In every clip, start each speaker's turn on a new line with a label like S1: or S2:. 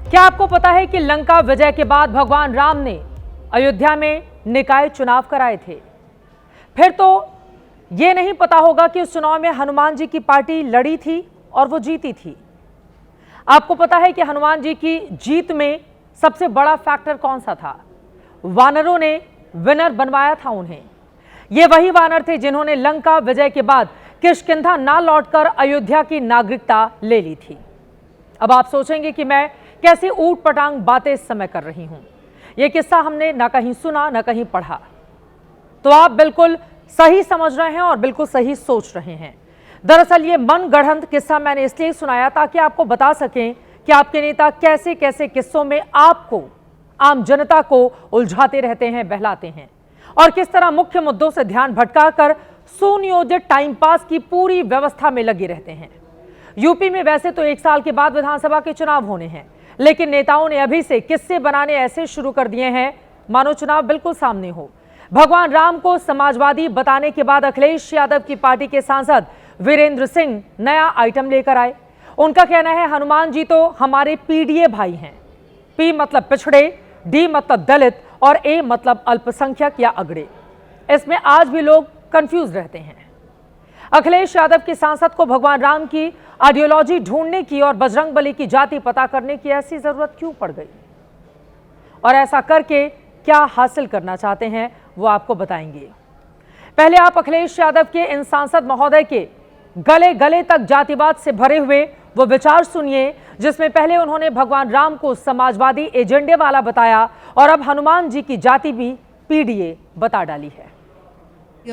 S1: क्या आपको पता है कि लंका विजय के बाद भगवान राम ने अयोध्या में निकाय चुनाव कराए थे? फिर तो यह नहीं पता होगा कि उस चुनाव में हनुमान जी की पार्टी लड़ी थी और वो जीती थी। आपको पता है कि हनुमान जी की जीत में सबसे बड़ा फैक्टर कौन सा था? वानरों ने विनर बनवाया था उन्हें। ये वही वानर थे जिन्होंने लंका विजय के बाद किष्किंधा ना लौटकर अयोध्या की नागरिकता ले ली थी। अब आप सोचेंगे कि मैं कैसी ऊट पटांग बातें इस समय कर रही हूं। यह किस्सा हमने ना कहीं सुना ना कहीं पढ़ा। तो आप बिल्कुल सही समझ रहे हैं और बिल्कुल सही सोच रहे हैं। दरअसल ये मन गढ़ंत किस्सा मैंने इसलिए सुनाया ताकि आपको बता सकें कि आपके नेता कैसे कैसे किस्सों में आपको, आम जनता को उलझाते रहते हैं, बहलाते हैं और किस तरह मुख्य मुद्दों से ध्यान भटकाकर सुनियोजित टाइम पास की पूरी व्यवस्था में लगे रहते हैं। यूपी में वैसे तो 1 साल के बाद विधानसभा के चुनाव होने हैं, लेकिन नेताओं ने अभी से किस्से बनाने ऐसे शुरू कर दिए हैं मानो चुनाव बिल्कुल सामने हो। भगवान राम को समाजवादी बताने के बाद अखिलेश यादव की पार्टी के सांसद वीरेंद्र सिंह नया आइटम लेकर आए। उनका कहना है हनुमान जी तो हमारे पीडीए भाई हैं। पी मतलब पिछड़े, डी मतलब दलित और ए मतलब अल्पसंख्यक या अगड़े। इसमें आज भी लोग कंफ्यूज रहते हैं। अखिलेश यादव के सांसद को भगवान राम की आइडियोलॉजी ढूंढने की और बजरंगबली की जाति पता करने की ऐसी जरूरत क्यों पड़ गई, और ऐसा करके क्या हासिल करना चाहते हैं वो आपको बताएंगे। पहले आप अखिलेश यादव के इन सांसद महोदय के गले गले तक जातिवाद से भरे हुए वो विचार सुनिए जिसमें पहले उन्होंने भगवान राम को समाजवादी एजेंडे वाला बताया और अब हनुमान जी की जाति भी पीडीए बता डाली है।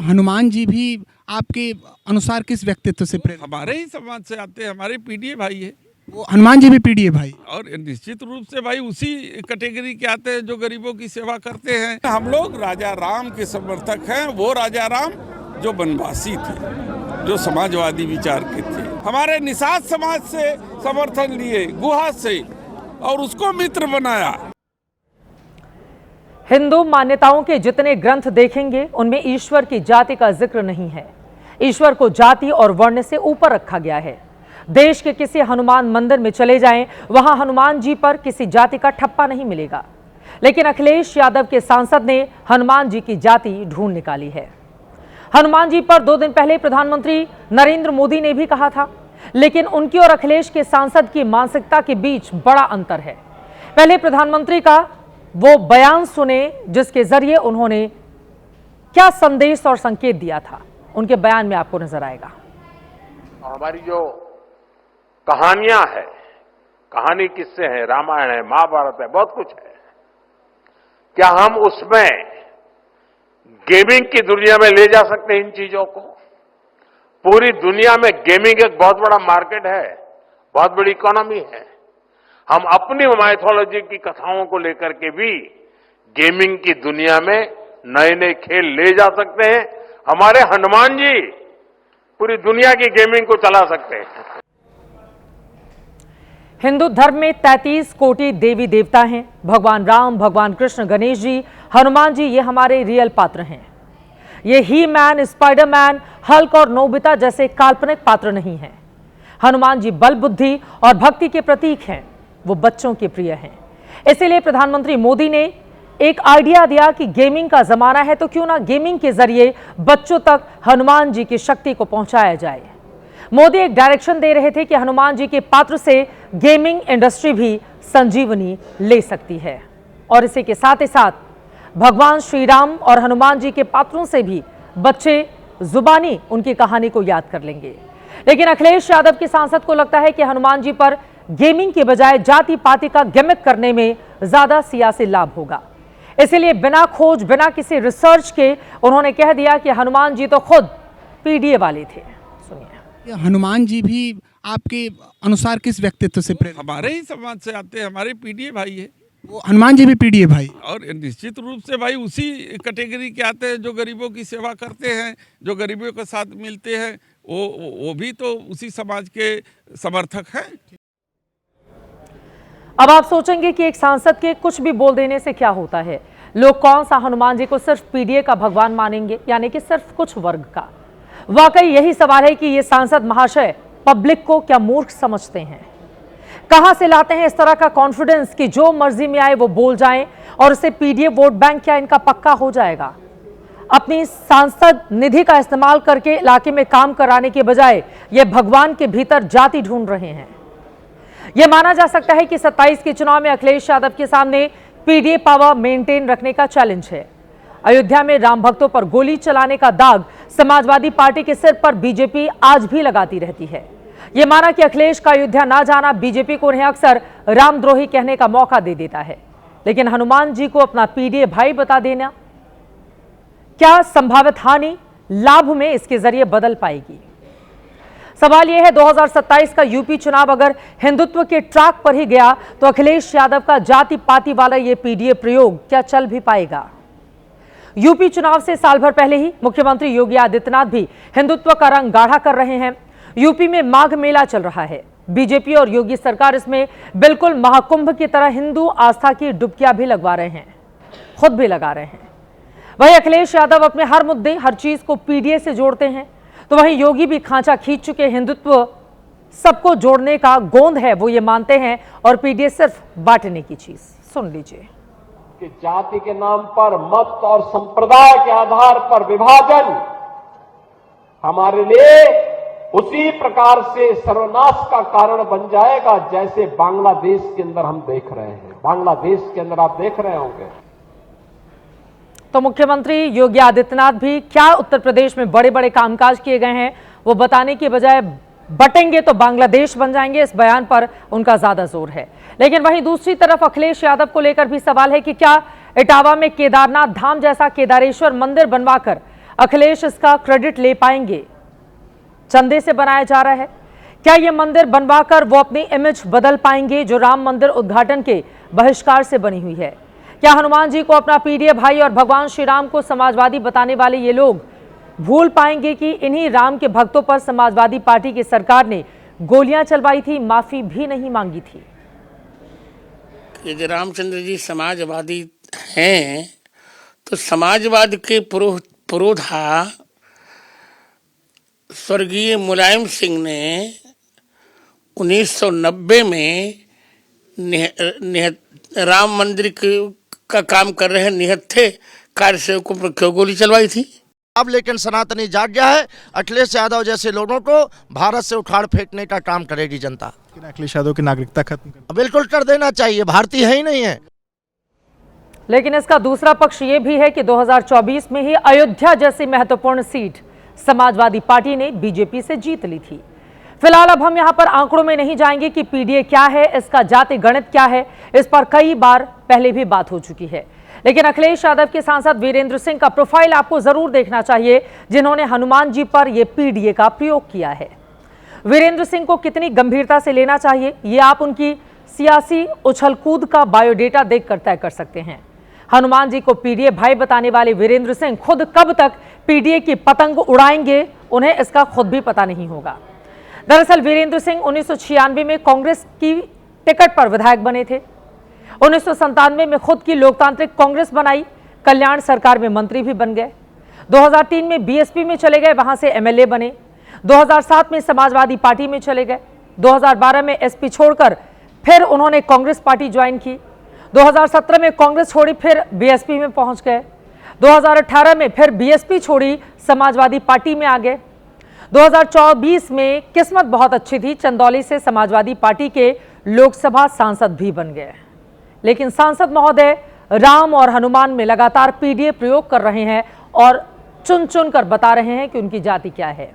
S2: हनुमान जी भी आपके अनुसार किस व्यक्तित्व से प्रेरित?
S3: हमारे ही समाज से आते हैं, हमारे पीडीए भाई है।
S2: वो हनुमान जी भी पीडीए भाई
S3: और निश्चित रूप से भाई उसी कैटेगरी के आते हैं जो गरीबों की सेवा करते हैं। हम लोग राजा राम के समर्थक हैं। वो राजा राम जो वनवासी थे, जो समाजवादी विचार के थे, हमारे निषाद समाज से समर्थन लिए, गुहा से, और उसको मित्र बनाया।
S1: हिंदू मान्यताओं के जितने ग्रंथ देखेंगे उनमें ईश्वर की जाति का जिक्र नहीं है। ईश्वर को जाति और वर्ण से ऊपर रखा गया है। देश के किसी हनुमान मंदिर में चले जाएं, वहां हनुमान जी पर किसी जाति का ठप्पा नहीं मिलेगा। लेकिन अखिलेश यादव के सांसद ने हनुमान जी की जाति ढूंढ निकाली है। हनुमान जी पर 2 दिन पहले प्रधानमंत्री नरेंद्र मोदी ने भी कहा था, लेकिन उनकी और अखिलेश के सांसद की मानसिकता के बीच बड़ा अंतर है। पहले प्रधानमंत्री का वो बयान सुने जिसके जरिए उन्होंने क्या संदेश और संकेत दिया था। उनके बयान में आपको नजर आएगा।
S4: हमारी जो कहानियां है, कहानी किससे है, रामायण है, महाभारत है, बहुत कुछ है। क्या हम उसमें गेमिंग की दुनिया में ले जा सकते हैं इन चीजों को? पूरी दुनिया में गेमिंग एक बहुत बड़ा मार्केट है, बहुत बड़ी इकोनॉमी है। हम अपनी माइथोलॉजी की कथाओं को लेकर के भी गेमिंग की दुनिया में नए नए खेल ले जा सकते हैं। हमारे हनुमान जी पूरी दुनिया की गेमिंग को चला सकते हैं।
S1: हिंदू धर्म में 33 कोटि देवी देवता हैं। भगवान राम, भगवान कृष्ण, गणेश जी, हनुमान जी, ये हमारे रियल पात्र हैं। ये ही मैन, स्पाइडरमैन, हल्क और नोबिता जैसे काल्पनिक पात्र नहीं हैं। हनुमान जी बल, बुद्धि और भक्ति के प्रतीक हैं। वो बच्चों के प्रिय हैं। इसीलिए प्रधानमंत्री मोदी ने एक आइडिया दिया कि गेमिंग का जमाना है तो क्यों ना गेमिंग के जरिए बच्चों तक हनुमान जी की शक्ति को पहुंचाया जाए। मोदी एक डायरेक्शन दे रहे थे कि हनुमान जी के पात्र से गेमिंग इंडस्ट्री भी संजीवनी ले सकती है और इसी के साथ ही साथ भगवान श्री राम और हनुमान जी के पात्रों से भी बच्चे जुबानी उनकी कहानी को याद कर लेंगे। लेकिन अखिलेश यादव के सांसद को लगता है कि हनुमान जी पर गेमिंग के बजाय जाति पाति का गिमिक करने में ज्यादा सियासी लाभ होगा। इसलिए बिना खोज, बिना किसी रिसर्च के उन्होंने कह दिया कि हनुमान जी तो खुद पीडीए वाले थे। सुनिए।
S2: हनुमान जी भी आपके अनुसार किस व्यक्तित्व से प्रेरित?
S3: हमारे ही समाज से आते हैं, हमारे पीडीए भाई है।
S2: वो हनुमान जी भी पीडीए भाई
S3: और निश्चित रूप से भाई उसी कैटेगरी के आते हैं जो गरीबों की सेवा करते हैं, जो गरीबों के साथ मिलते हैं। वो भी तो उसी समाज के समर्थक हैं।
S1: अब आप सोचेंगे कि एक सांसद के कुछ भी बोल देने से क्या होता है। लोग कौन सा हनुमान जी को सिर्फ पीडीए का भगवान मानेंगे, यानी कि सिर्फ कुछ वर्ग का। वाकई यही सवाल है कि ये सांसद महाशय पब्लिक को क्या मूर्ख समझते हैं। कहां से लाते हैं इस तरह का कॉन्फिडेंस कि जो मर्जी में आए वो बोल जाएं और उससे पीडीए वोट बैंक क्या इनका पक्का हो जाएगा? अपनी सांसद निधि का इस्तेमाल करके इलाके में काम कराने के बजाय ये भगवान के भीतर जाति ढूंढ रहे हैं। यह माना जा सकता है कि 27 के चुनाव में अखिलेश यादव के सामने पीडीए पावर मेंटेन रखने का चैलेंज है। अयोध्या में राम भक्तों पर गोली चलाने का दाग समाजवादी पार्टी के सिर पर बीजेपी आज भी लगाती रहती है। यह माना कि अखिलेश का अयोध्या ना जाना बीजेपी को उन्हें अक्सर रामद्रोही कहने का मौका दे देता है, लेकिन हनुमान जी को अपना पीडीए भाई बता देना क्या संभावित हानि लाभ में इसके जरिए बदल पाएगी? सवाल यह है 2027 का यूपी चुनाव अगर हिंदुत्व के ट्रैक पर ही गया तो अखिलेश यादव का जाति पाति वाला यह पीडीए प्रयोग क्या चल भी पाएगा? यूपी चुनाव से साल भर पहले ही मुख्यमंत्री योगी आदित्यनाथ भी हिंदुत्व का रंग गाढ़ा कर रहे हैं। यूपी में माघ मेला चल रहा है। बीजेपी और योगी सरकार इसमें बिल्कुल महाकुंभ की तरह हिंदू आस्था की डुबकियां भी लगवा रहे हैं, खुद भी लगा रहे हैं। वहीं अखिलेश यादव अपने हर मुद्दे हर चीज को पीडीए से जोड़ते हैं, तो वहीं योगी भी खांचा खींच चुके हिंदुत्व सबको जोड़ने का गोंद है वो ये मानते हैं और पीडीए सिर्फ बांटने की चीज। सुन लीजिए
S5: कि जाति के नाम पर मत और संप्रदाय के आधार पर विभाजन हमारे लिए उसी प्रकार से सर्वनाश का कारण बन जाएगा जैसे बांग्लादेश के अंदर हम देख रहे हैं। बांग्लादेश के अंदर आप देख रहे होंगे।
S1: तो मुख्यमंत्री योगी आदित्यनाथ भी क्या उत्तर प्रदेश में बड़े बड़े कामकाज किए गए हैं वो बताने की बजाय बटेंगे तो बांग्लादेश बन जाएंगे, इस बयान पर उनका ज्यादा जोर है। लेकिन वहीं दूसरी तरफ अखिलेश यादव को लेकर भी सवाल है कि क्या इटावा में केदारनाथ धाम जैसा केदारेश्वर मंदिर बनवाकर अखिलेश इसका क्रेडिट ले पाएंगे? चंदे से बनाया जा रहा है। क्या यह मंदिर बनवाकर वो अपनी इमेज बदल पाएंगे जो राम मंदिर उद्घाटन के बहिष्कार से बनी हुई है? क्या हनुमान जी को अपना पीडीए भाई और भगवान श्री राम को समाजवादी बताने वाले ये लोग भूल पाएंगे कि इन्हीं राम के भक्तों पर समाजवादी पार्टी की सरकार ने गोलियां चलवाई थी, माफी भी नहीं मांगी थी?
S6: यदि रामचंद्र जी समाजवादी हैं तो समाजवाद के पुरोधा स्वर्गीय मुलायम सिंह ने 1990 में राम मंदिर का काम कर रहे निहत्थे कार्यसेवकों पर क्यों गोली चलवाई थी?
S7: अब लेकिन सनातनी जाग गया है। अखिलेश यादव जैसे लोगों को भारत से उखाड़ फेंकने का काम करेगी जनता।
S8: अखिलेश यादव की नागरिकता खत्म
S7: बिल्कुल कर देना चाहिए, भारतीय है ही नहीं है।
S1: लेकिन इसका दूसरा पक्ष यह भी है कि 2024 में ही अयोध्या जैसी महत्वपूर्ण सीट समाजवादी पार्टी ने बीजेपी से जीत ली थी। फिलहाल अब हम यहां पर आंकड़ों में नहीं जाएंगे कि पीडीए क्या है, इसका जाति गणित क्या है, इस पर कई बार पहले भी बात हो चुकी है। लेकिन अखिलेश यादव के सांसद वीरेंद्र सिंह का प्रोफाइल आपको जरूर देखना चाहिए, जिन्होंने हनुमान जी पर यह पीडीए का प्रयोग किया है। वीरेंद्र सिंह को कितनी गंभीरता से लेना चाहिए, ये आप उनकी सियासी उछलकूद का बायोडेटा देखकर तय कर सकते हैं। हनुमान जी को पीडीए भाई बताने वाले वीरेंद्र सिंह खुद कब तक पीडीए की पतंग उड़ाएंगे, उन्हें इसका खुद भी पता नहीं होगा। दरअसल वीरेंद्र सिंह 1996 में कांग्रेस की टिकट पर विधायक बने थे। 1997 में खुद की लोकतांत्रिक कांग्रेस बनाई, कल्याण सरकार में मंत्री भी बन गए। 2003 में बीएसपी में चले गए, वहां से एमएलए बने। 2007 में समाजवादी पार्टी में चले गए। 2012 में एसपी छोड़कर फिर उन्होंने कांग्रेस पार्टी ज्वाइन की। 2017 में कांग्रेस छोड़ी, फिर बीएसपी में पहुंच गए। 2018 में फिर बीएसपी छोड़ी, समाजवादी पार्टी में आ गए। 2024 में किस्मत बहुत अच्छी थी, चंदौली से समाजवादी पार्टी के लोकसभा सांसद भी बन गए। लेकिन सांसद महोदय राम और हनुमान में लगातार पीडीए प्रयोग कर रहे हैं और चुन चुन कर बता रहे हैं कि उनकी जाति क्या है।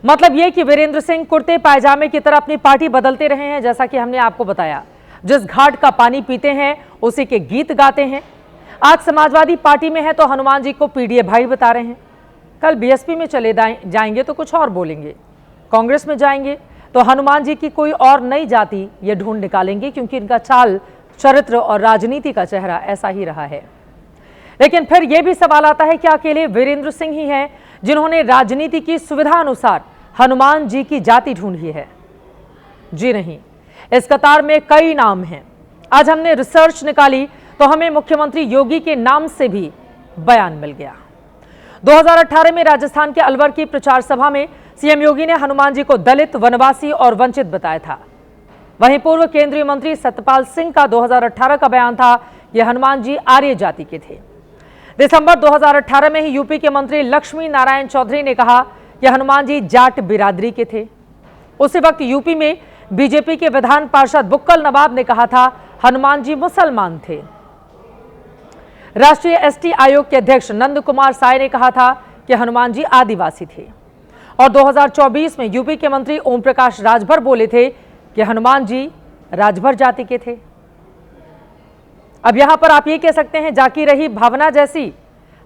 S1: मतलब यह कि वीरेंद्र सिंह कुर्ते पायजामे की तरह अपनी पार्टी बदलते रहे हैं। जैसा कि हमने आपको बताया, जिस घाट का पानी पीते हैं उसी के गीत गाते हैं। आज समाजवादी पार्टी में है तो हनुमान जी को पीडीए भाई बता रहे हैं, कल बीएसपी में चले जाएंगे तो कुछ और बोलेंगे, कांग्रेस में जाएंगे तो हनुमान जी की कोई और नई जाति ये ढूंढ निकालेंगे, क्योंकि इनका चाल चरित्र और राजनीति का चेहरा ऐसा ही रहा है। लेकिन फिर यह भी सवाल आता है कि अकेले वीरेंद्र सिंह ही हैं जिन्होंने राजनीति की सुविधा अनुसार हनुमान जी की जाति ढूंढी है? जी नहीं, इस कतार में कई नाम हैं। आज हमने रिसर्च निकाली तो हमें मुख्यमंत्री योगी के नाम से भी बयान मिल गया। 2018 में राजस्थान के अलवर की प्रचार सभा में सीएम योगी ने हनुमान जी को दलित, वनवासी और वंचित बताया था। वहीं पूर्व केंद्रीय मंत्री सत्यपाल सिंह का 2018 का बयान था कि हनुमान जी आर्य जाति के थे। दिसंबर 2018 में ही यूपी के मंत्री लक्ष्मी नारायण चौधरी ने कहा कि हनुमान जी जाट बिरादरी के थे। उसी वक्त यूपी में बीजेपी के विधान पार्षद बुक्कल नवाब ने कहा था हनुमान जी मुसलमान थे। राष्ट्रीय एसटी आयोग के अध्यक्ष नंद कुमार साय ने कहा था कि हनुमान जी आदिवासी थे। और 2024 में यूपी के मंत्री ओम प्रकाश राजभर बोले थे कि हनुमान जी राजभर जाति के थे। अब यहां पर आप ये कह सकते हैं जाकी रही भावना जैसी,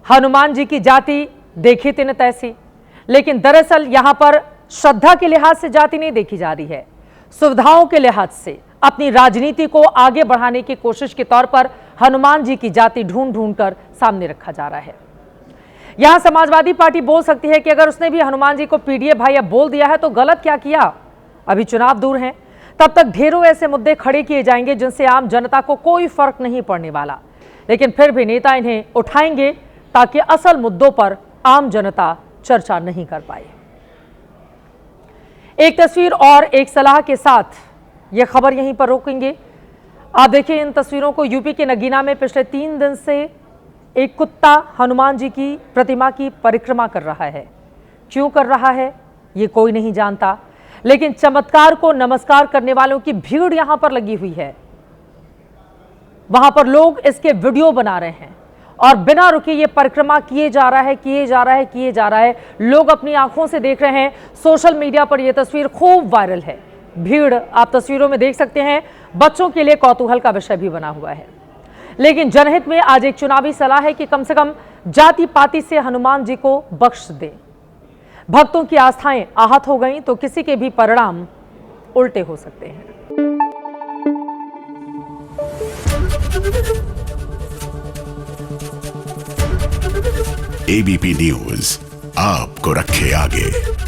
S1: हनुमान जी की जाति देखी तिन तैसी, लेकिन दरअसल यहां पर श्रद्धा के लिहाज से जाति नहीं देखी जा रही है, सुविधाओं के लिहाज से अपनी राजनीति को आगे बढ़ाने की कोशिश के तौर पर हनुमान जी की जाति ढूंढ ढूंढ कर सामने रखा जा रहा है। यहां समाजवादी पार्टी बोल सकती है कि अगर उसने भी हनुमान जी को पीडीए भाई बोल दिया है तो गलत क्या किया, अभी चुनाव दूर हैं, तब तक ढेरों ऐसे मुद्दे खड़े किए जाएंगे जिनसे आम जनता को कोई फर्क नहीं पड़ने वाला, लेकिन फिर भी नेता इन्हें उठाएंगे ताकि असल मुद्दों पर आम जनता चर्चा नहीं कर पाए। एक तस्वीर और एक सलाह के साथ यह खबर यहीं पर रोकेंगे। आप देखिए इन तस्वीरों को। यूपी के नगीना में पिछले 3 दिन से एक कुत्ता हनुमान जी की प्रतिमा की परिक्रमा कर रहा है। क्यों कर रहा है ये कोई नहीं जानता, लेकिन चमत्कार को नमस्कार करने वालों की भीड़ यहां पर लगी हुई है। वहां पर लोग इसके वीडियो बना रहे हैं और बिना रुके ये परिक्रमा किए जा रहा है। लोग अपनी आंखों से देख रहे हैं। सोशल मीडिया पर यह तस्वीर खूब वायरल है। भीड़ आप तस्वीरों में देख सकते हैं, बच्चों के लिए कौतूहल का विषय भी बना हुआ है। लेकिन जनहित में आज एक चुनावी सलाह है कि कम से कम जाति पाति से हनुमान जी को बख्श दें। भक्तों की आस्थाएं आहत हो गई तो किसी के भी परिणाम उल्टे हो सकते हैं।
S9: एबीपी न्यूज आपको रखे आगे।